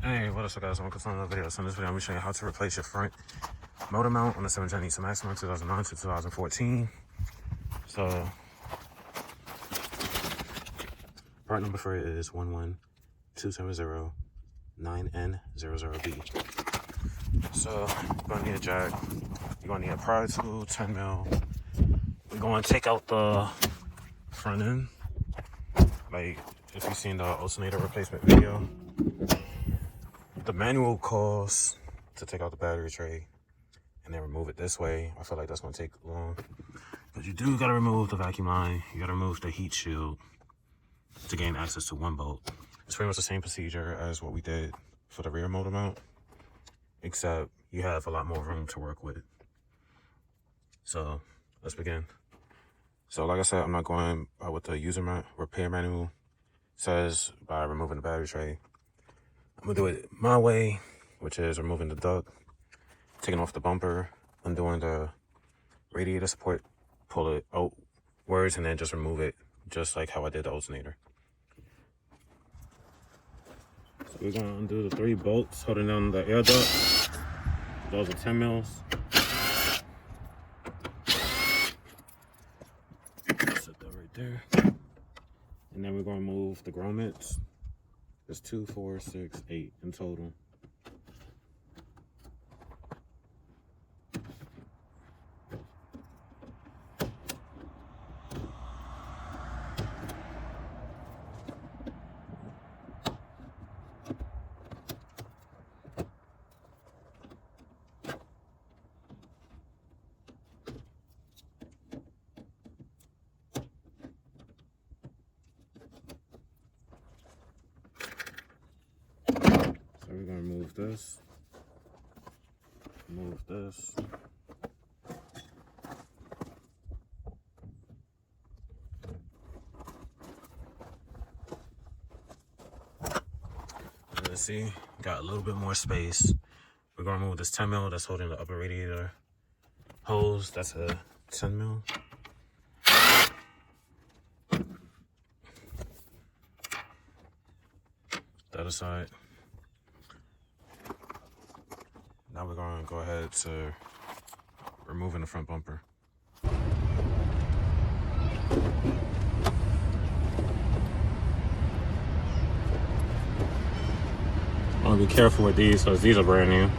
Hey, what up, guys? Welcome to another video. So in this video, I'm going to show you how to replace your front motor mount on the 7-gen Nissan Maxima 2009 to 2014. So, part number for it is 11270-9N00B. So, you're going to need a jack. You're going to need a Pry Tool, 10 mil. We're going to take out the front end. Like, if you've seen the alternator replacement video, the manual calls to take out the battery tray and then remove it this way. I feel like that's going to take long. But you do got to remove the vacuum line. You got to remove the heat shield to gain access to one bolt. It's pretty much the same procedure as what we did for the rear motor mount, except you have a lot more room to work with. So let's begin. So like I said, I'm not going by what the user repair manual says by removing the battery tray. I'm gonna do it my way, which is removing the duct, taking off the bumper, undoing the radiator support, pull it outwards, and then just remove it, just like how I did the alternator. So we're gonna undo the 3 bolts holding down the air duct. Those are 10 mils. Set that right there. And then we're gonna remove the grommets. There's 2, 4, 6, 8 in total. So we're gonna move this, move this. Let's see, got a little bit more space. We're gonna remove this 10 mil that's holding the upper radiator hose. That's a 10 mil. The other side. Now we're gonna go ahead to removing the front bumper. I want to be careful with these because these are brand new.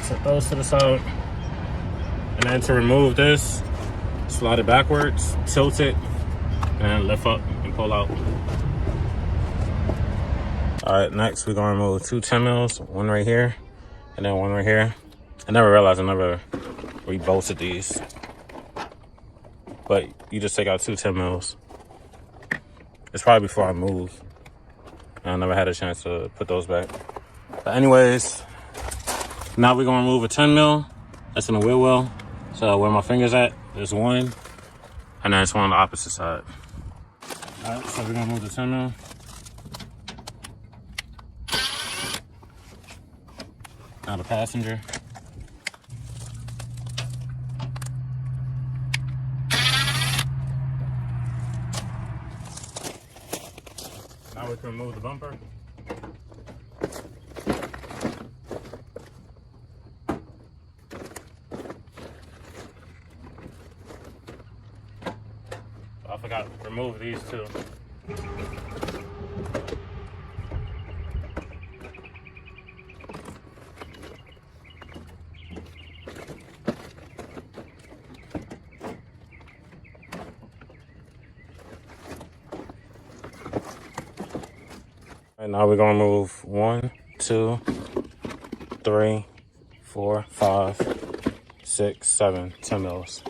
Set those to the side. And then to remove this, slide it backwards, tilt it, and then lift up and pull out. All right, next we're gonna remove 2 10 mils, one right here, and then one right here. I never realized I never rebolted these. But you just take out 2 10 mils. It's probably before I moved. I never had a chance to put those back. But anyways, now we're gonna remove a 10 mil. That's in the wheel well. So where my finger's at, there's one. And then it's one on the opposite side. All right, so we're gonna move the 10 mil. Now the passenger. Now we can remove the bumper. I forgot to remove these too. And now we're gonna move 1, 2, 3, 4, 5, 6, 7, 10 mils.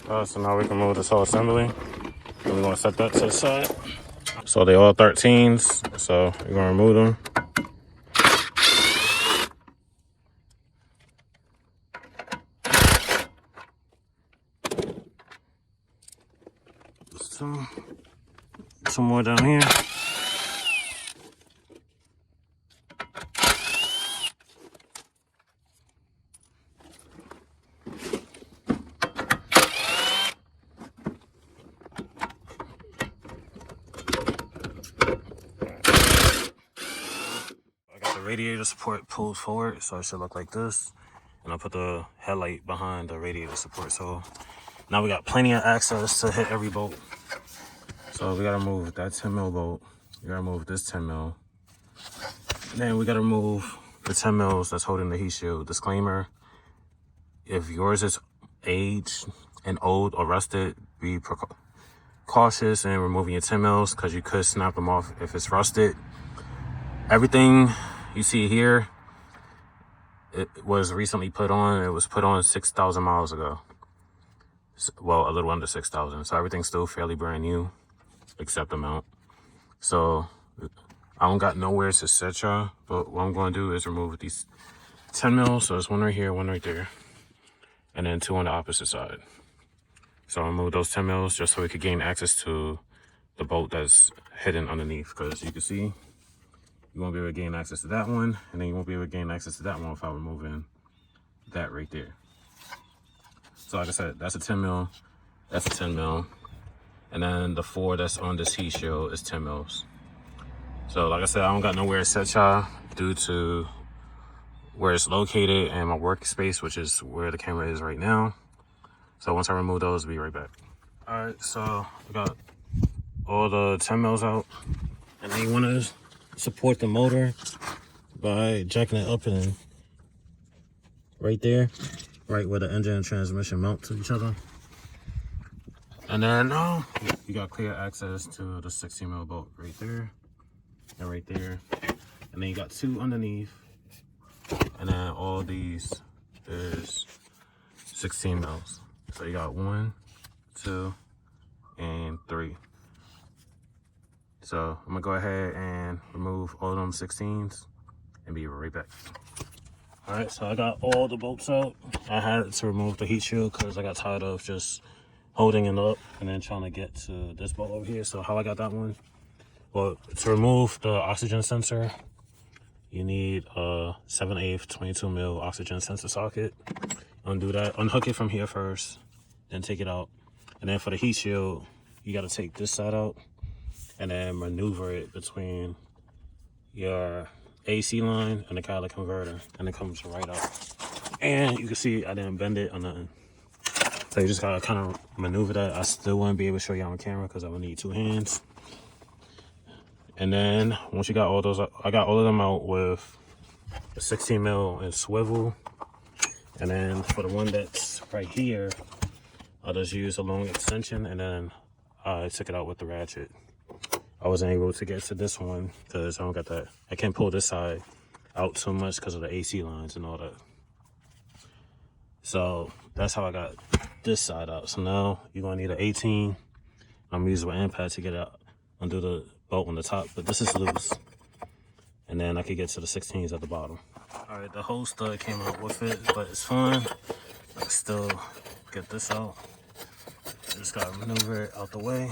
So now we can move this whole assembly. And we're gonna set that to the side. So they all 13s, so we're gonna remove them. Some more down here. Radiator support pulled forward, so it should look like this. And I'll put the headlight behind the radiator support. So now we got plenty of access to hit every bolt. So we gotta move that 10mm bolt. We gotta move this 10mm. Then we gotta move the 10mm that's holding the heat shield. Disclaimer: if yours is aged and old or rusted, be cautious in removing your 10mm because you could snap them off if it's rusted. Everything you see here, it was recently put on. It was put on 6,000 miles ago. Well, a little under 6,000. So everything's still fairly brand new, except the mount. So I don't got nowhere to set y'all, but what I'm going to do is remove these 10mm. So there's one right here, one right there, and then two on the opposite side. So I'll remove those 10mm just so we could gain access to the bolt that's hidden underneath, because you can see you won't be able to gain access to that one, and then you won't be able to gain access to that one without removing that right there. So like I said, that's a 10mm, that's a 10mm, and then the 4 that's on this heat shield is 10mm. So like I said, I don't got nowhere to set y'all due to where it's located and my workspace, which is where the camera is right now. So once I remove those, I'll be right back. All right, so I got all the 10mm out, and then you want to support the motor by jacking it up and right there, right where the engine and transmission mount to each other. And then you got clear access to the 16mm bolt right there and right there. And then you got 2 underneath, and then all these is 16mm. So you got 1, 2, and 3. So I'm gonna go ahead and remove all of them 16s and be right back. All right, so I got all the bolts out. I had to remove the heat shield because I got tired of just holding it up and then trying to get to this bolt over here. So how I got that one? Well, to remove the oxygen sensor, you need a 7/8 22mm oxygen sensor socket. Undo that, unhook it from here first, then take it out. And then for the heat shield, you gotta take this side out and then maneuver it between your AC line and the catalytic converter, and it comes right out. And you can see I didn't bend it or nothing. So you just gotta kind of maneuver that. I still wouldn't be able to show you on camera because I would need 2 hands. And then once you got all those, I got all of them out with a 16mm and swivel. And then for the one that's right here, I just used a long extension, and then I took it out with the ratchet. I wasn't able to get to this one because I don't got that. I can't pull this side out too much because of the AC lines and all that. So that's how I got this side out. So now you're gonna need an 18. I'm gonna use an impact to get out, undo the bolt on the top, but this is loose. And then I could get to the 16s at the bottom. All right, the whole stud came out with it, but it's fine. I can still get this out. Just gotta maneuver it out the way.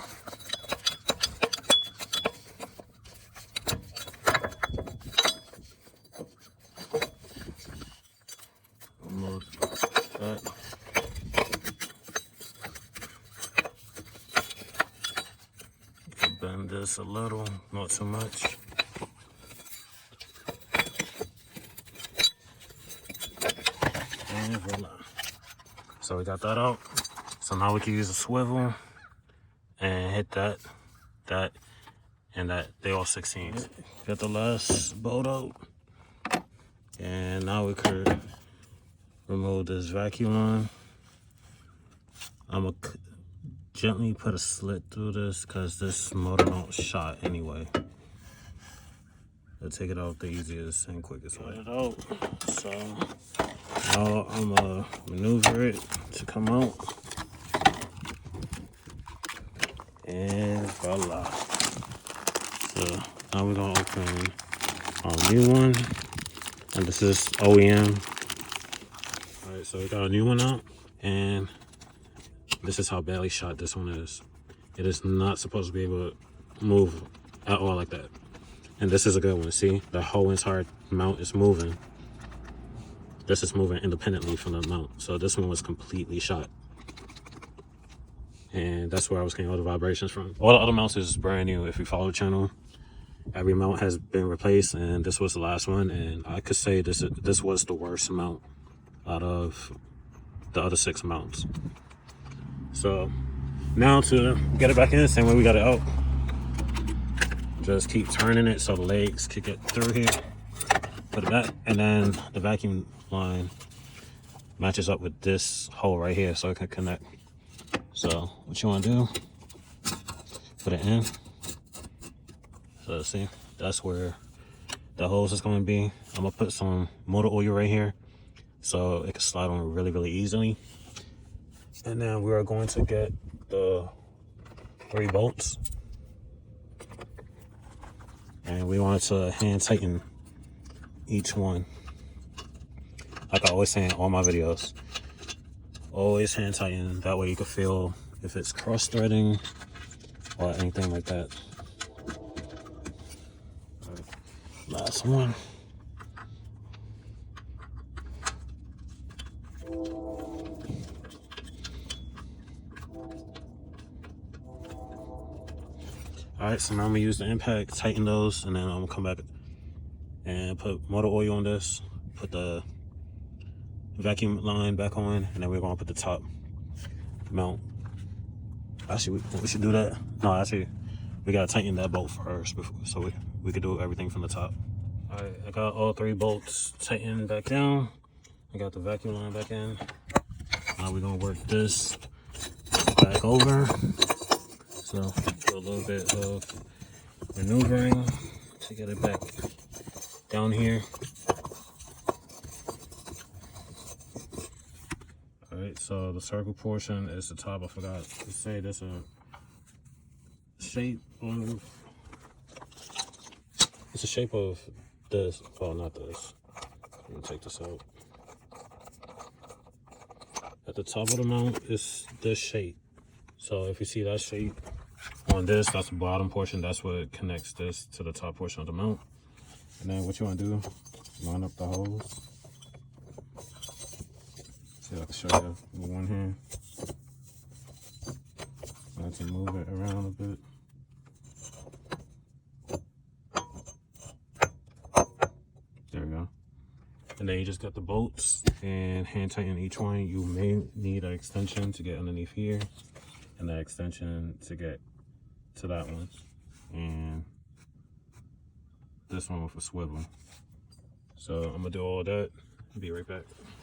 Remove that. Bend this a little, not too much. And voila. So we got that out. So now we can use a swivel and hit that, and that. They all 16s. Got the last bolt out. And now we could remove this vacuum line. I'm gonna gently put a slit through this because this motor don't shot anyway. I'll take it out the easiest and quickest way. Get it out. So now I'm gonna maneuver it to come out. And voila. So now we're gonna open our new one, and this is OEM. All right, so we got a new one out, and this is how badly shot this one is. It is not supposed to be able to move at all like that. And this is a good one. See, the whole entire mount is moving. This is moving independently from the mount. So this one was completely shot. And that's where I was getting all the vibrations from. All the other mounts is brand new. If you follow the channel, every mount has been replaced, and this was the last one. And I could say this was the worst mount out of the other 6 mounts. So now to get it back in, same way we got it out. Just keep turning it so the legs can get through here. Put it back, and then the vacuum line matches up with this hole right here so it can connect. So what you want to do, put it in. So see, that's where the hose is going to be. I'm gonna put some motor oil right here so it can slide on really easily. And then we are going to get the 3 bolts, and we want to hand tighten each one. Like I always say in all my videos, always hand tighten. That way you can feel if it's cross threading or anything like that. Last one. Alright, so now I'm gonna use the impact, tighten those, and then I'm gonna come back and put motor oil on this, put the vacuum line back on, and then we're gonna put the top mount. Actually, we should do that. No, actually, we gotta tighten that bolt first before, so we could do everything from the top. Alright, I got all 3 bolts tightened back down. I got the vacuum line back in. Now we're gonna work this back over. So do a little bit of maneuvering to get it back down here. Alright, so the circle portion is the top. I forgot to say there's a shape of, it's a shape of this. Well, not this. Let me take this out. At the top of the mount is this shape. So if you see that shape on this, that's the bottom portion. That's what connects this to the top portion of the mount. And then what you want to do, line up the holes. See, I can show you with one hand. I have to move it around a bit. There we go. And then you just got the bolts and hand tighten each one. You may need an extension to get underneath here, and that extension to get to that one, and this one with a swivel. So I'm gonna do all that and be right back.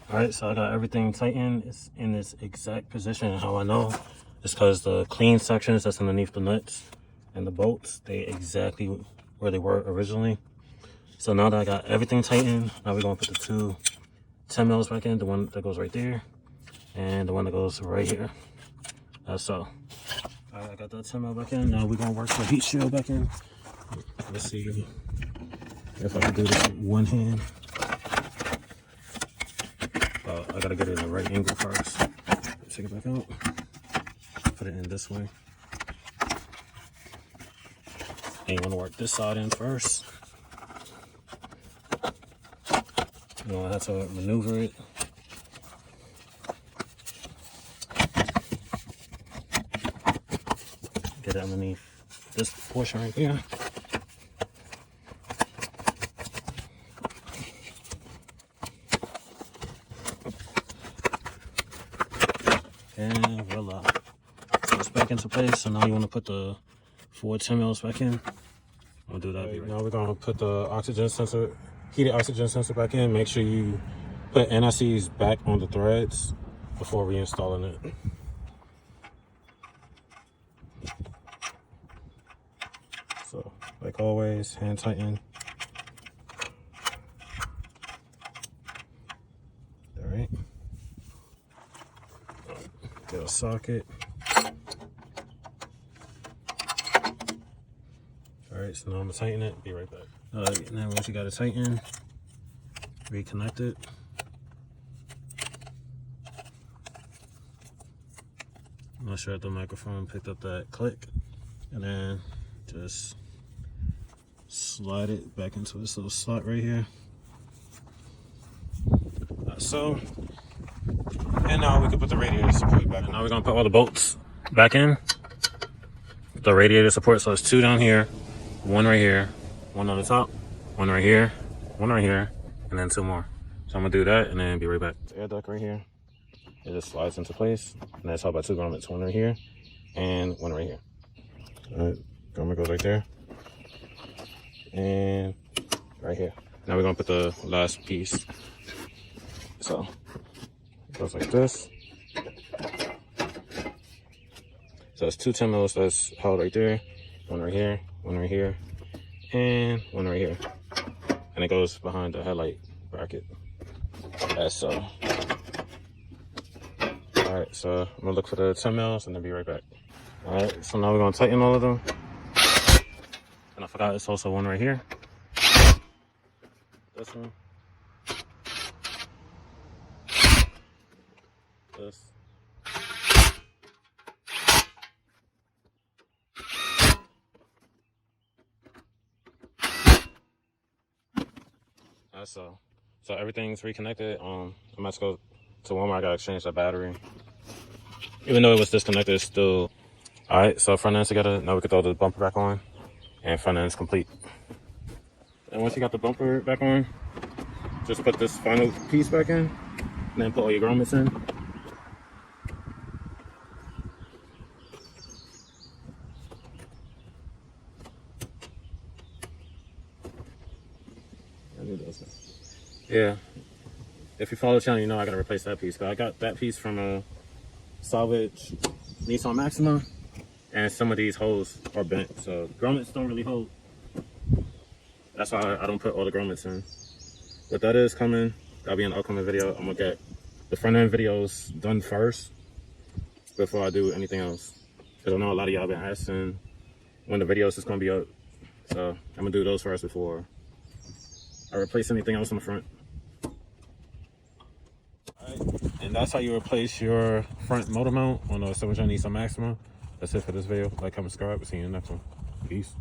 All right, so I got everything tightened. It's in this exact position. How I know is because the clean sections that's underneath the nuts and the bolts, they exactly where they were originally. So now that I got everything tightened, now we're gonna put the 2 10 mils back in, the one that goes right there and the one that goes right here. That's so. All right, I got that 10 mil back in. Now we're gonna work the heat shield back in. Let's see if I can do this with one hand. I gotta get it in the right angle first. Take it back out. Put it in this way. And you wanna work this side in first. You don't have to maneuver it. Get it underneath this portion right here. And voila. So it's back into place. So now you want to put the 4 10 mils back in. I'll do that. Right, now we're gonna put the oxygen sensor, heated oxygen sensor back in. Make sure you put NICs back on the threads before reinstalling it. So, like always, hand tighten. All right. Get a socket. Alright, so now I'm gonna tighten it, be right back. Alright, now once you got it tightened, reconnect it. I'm not sure if the microphone picked up that click. And then just slide it back into this little slot right here. So, and now we can put the radiator support back in. Now we're gonna put all the bolts back in. The radiator support, so it's 2 down here, 1 right here, 1 on the top, 1 right here, 1 right here, and then 2 more. So I'm gonna do that and then be right back. The air duct right here, it just slides into place. And that's how about 2 grommets, 1 right here and 1 right here. All right, grommet goes right there and right here. Now we're gonna put the last piece. So it goes like this. So it's 2 10 mils that's held right there, 1 right here, 1 right here, and 1 right here. And it goes behind the headlight bracket. As so. Alright, so I'm gonna look for the 10 mils and then be right back. Alright, so now we're gonna tighten all of them. And I forgot it's also 1 right here. This one. This. So everything's reconnected. I'm about to go to Walmart. I gotta exchange the battery. Even though it was disconnected, it's still alright. So front end's together. Now we can throw the bumper back on, and front end's complete. And once you got the bumper back on, just put this final piece back in, and then put all your grommets in. Yeah, if you follow the channel, you know I gotta replace that piece. Cause I got that piece from a salvage Nissan Maxima, and some of these holes are bent, so grommets don't really hold. That's why I don't put all the grommets in. But that is coming. That'll be an upcoming video. I'm gonna get the front end videos done first before I do anything else. Cause I know a lot of y'all been asking when the videos is gonna be up, so I'm gonna do those first before I replace anything else on the front. And that's how you replace your front motor mount on a 7 Nissan Maxima. That's it for this video. Like, comment, subscribe. We'll see you in the next one. Peace.